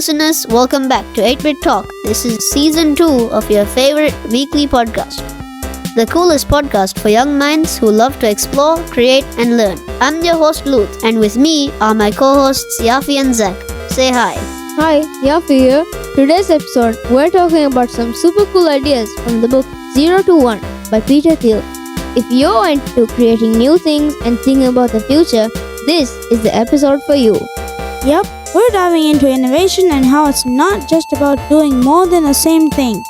listeners, welcome back to 8-Bit Talk. This is season 2 of your favorite weekly podcast, the coolest podcast for young minds who love to explore, create, and learn. I'm your host Looth, and with me are my co-hosts Yafi and Zak. Say hi. Hi, Yafi here. Today's episode, we're talking about some super cool ideas from the book 0 to 1 by Peter Thiel. If you're into creating new things and thinking about the future, this is the episode for you. Yep, we're diving into innovation and how it's not just about doing more than the same thing,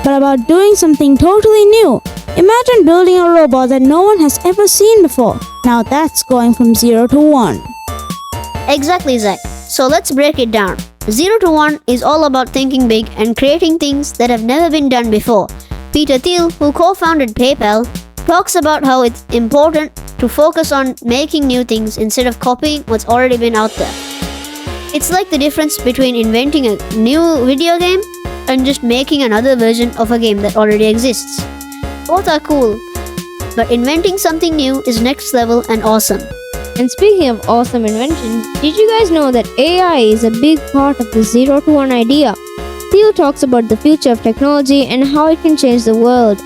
but about doing something totally new. Imagine building a robot that no one has ever seen before. Now that's going from 0 to 1. Exactly, Zak. So let's break it down. 0 to 1 is all about thinking big and creating things that have never been done before. Peter Thiel, who co-founded PayPal, talks about how it's important to focus on making new things instead of copying what's already been out there. It's like the difference between inventing a new video game and just making another version of a game that already exists. Both are cool, but inventing something new is next level and awesome. And speaking of awesome inventions, did you guys know that AI is a big part of the 0 to 1 idea? Thiel talks about the future of technology and how it can change the world.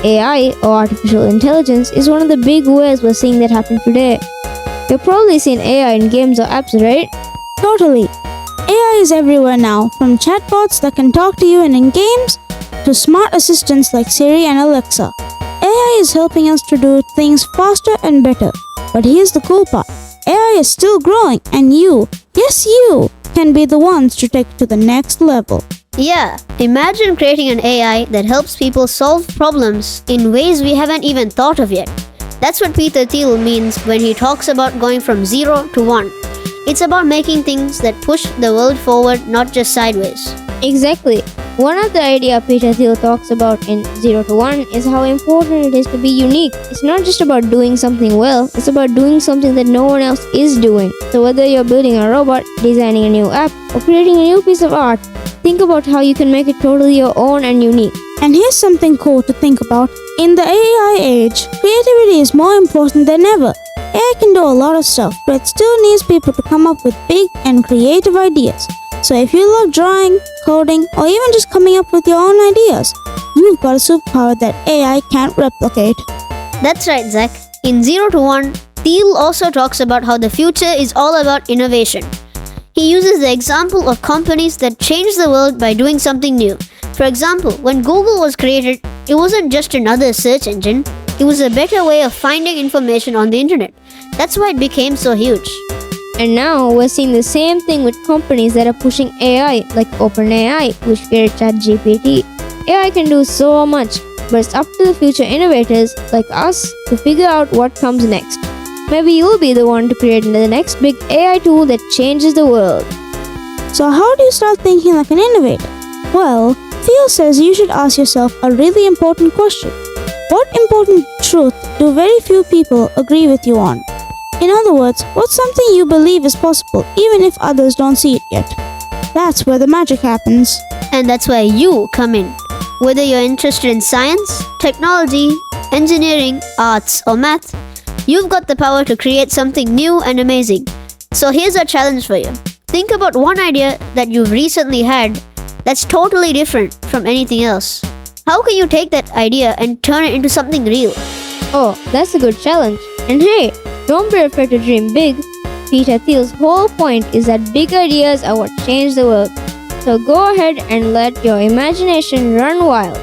AI, or artificial intelligence, is one of the big ways we're seeing that happen today. You've probably seen AI in games or apps, right? Totally. AI is everywhere now, from chatbots that can talk to you in games to smart assistants like Siri and Alexa. AI is helping us to do things faster and better. But here's the cool part. AI is still growing and you, yes you, can be the ones to take it to the next level. Yeah, imagine creating an AI that helps people solve problems in ways we haven't even thought of yet. That's what Peter Thiel means when he talks about going from 0 to 1. It's about making things that push the world forward, not just sideways. Exactly. One of the ideas Peter Thiel talks about in 0 to 1 is how important it is to be unique. It's not just about doing something well, it's about doing something that no one else is doing. So whether you're building a robot, designing a new app, or creating a new piece of art, think about how you can make it totally your own and unique. And here's something cool to think about. In the AI age, creativity is more important than ever. AI can do a lot of stuff, but it still needs people to come up with big and creative ideas. So if you love drawing, coding, or even just coming up with your own ideas, you've got a superpower that AI can't replicate. That's right, Zak. In 0 to 1, Thiel also talks about how the future is all about innovation. He uses the example of companies that change the world by doing something new. For example, when Google was created, it wasn't just another search engine. It was a better way of finding information on the internet. That's why it became so huge. And now we're seeing the same thing with companies that are pushing AI, like OpenAI, which created ChatGPT. AI can do so much, but it's up to the future innovators like us to figure out what comes next. Maybe you'll be the one to create the next big AI tool that changes the world. So how do you start thinking like an innovator? Well, Thiel says you should ask yourself a really important question. What important truth do very few people agree with you on? In other words, what's something you believe is possible even if others don't see it yet? That's where the magic happens. And that's where you come in. Whether you're interested in science, technology, engineering, arts, or math, you've got the power to create something new and amazing. So here's a challenge for you. Think about one idea that you've recently had that's totally different from anything else. How can you take that idea and turn it into something real? Oh, that's a good challenge. And hey, don't be afraid to dream big. Peter Thiel's whole point is that big ideas are what change the world. So go ahead and let your imagination run wild.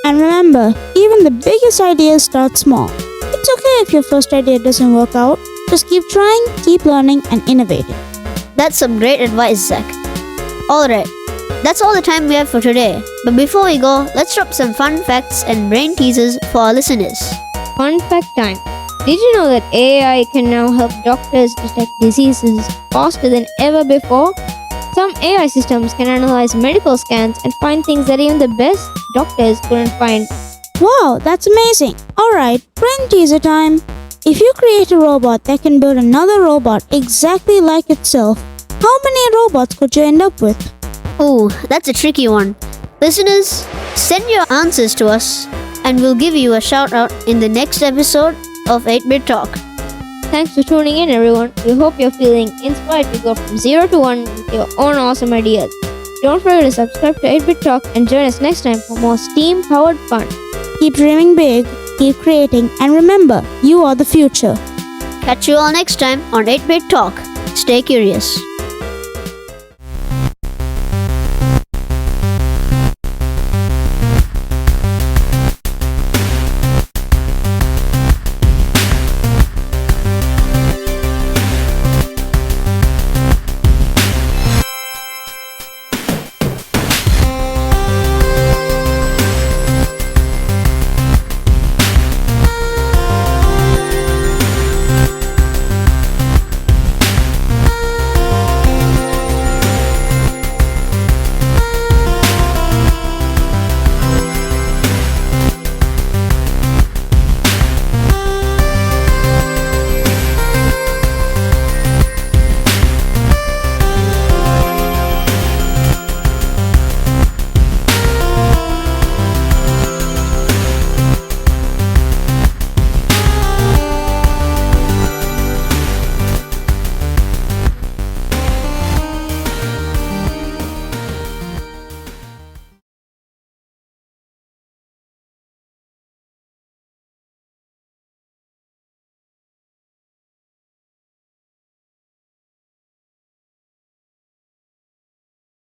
And remember, even the biggest ideas start small. It's okay if your first idea doesn't work out. Just keep trying, keep learning, and innovating. That's some great advice, Zak. Alright, that's all the time we have for today. But before we go, let's drop some fun facts and brain teasers for our listeners. Fun fact time. Did you know that AI can now help doctors detect diseases faster than ever before? Some AI systems can analyze medical scans and find things that even the best doctors couldn't find. Wow, that's amazing. Alright, brain teaser time. If you create a robot that can build another robot exactly like itself, how many robots could you end up with? Ooh, that's a tricky one. Listeners, send your answers to us and we'll give you a shout out in the next episode of 8-Bit Talk. Thanks for tuning in, everyone. We hope you're feeling inspired to go from 0 to 1 with your own awesome ideas. Don't forget to subscribe to 8-Bit Talk and join us next time for more STEAM-powered fun. Keep dreaming big, keep creating, and remember, you are the future. Catch you all next time on 8-Bit Talk. Stay curious.